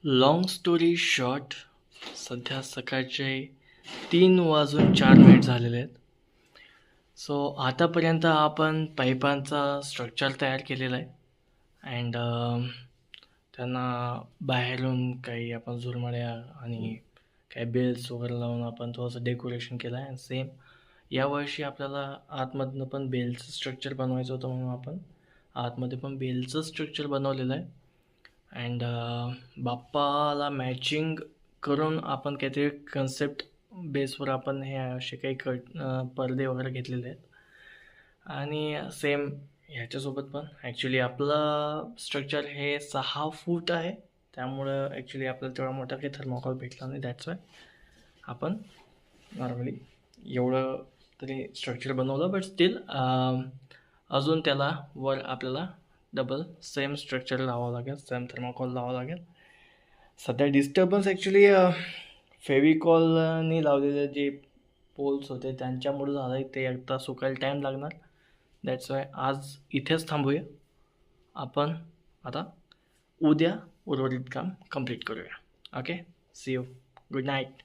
Long story short, सध्या सकाळचे 3:04 झालेले आहेत. सो आतापर्यंत आपण पाईपांचा स्ट्रक्चर तयार केलेला आहे. अँड त्यांना बाहेरून काही आपण झुरमळ्या आणि काही बेल्स वगैरे लावून आपण थोडंसं डेकोरेशन केलं आहे. सेम यावर्षी आपल्याला आतमधनं पण बेलचं स्ट्रक्चर बनवायचं होतं, म्हणून आपण आतमध्ये पण बेलचं स्ट्रक्चर बनवलेलं आहे. अँड बाप्पाला मॅचिंग करून आपण काहीतरी कन्सेप्ट बेसवर आपण हे असे काही पडदे वगैरे घेतलेले आहेत. आणि सेम ह्याच्यासोबत पण ॲक्च्युली आपलं स्ट्रक्चर हे 6 फूट आहे, त्यामुळं ॲक्च्युली आपल्याला तेवढा मोठा काही थर्मोकॉल भेटला नाही. दॅट्स वाय आपण नॉर्मली एवढं तरी स्ट्रक्चर बनवलं. बट स्टील अजून त्याला वर आपल्याला डबल सेम स्ट्रक्चर लावावं लागेल, सेम थर्मोकॉल लावावं लागेल. सध्या डिस्टर्बन्स ॲक्च्युली फेविकॉलनी लावलेले जे पोल्स होते त्यांच्यामुळे झालं आहे. ते एकदा सुकायला टाईम लागणार. दॅट्स वाय आज इथेच थांबूया. आपण आता उद्या उर्वरित काम कंप्लीट करूया. Okay, see you. Good night.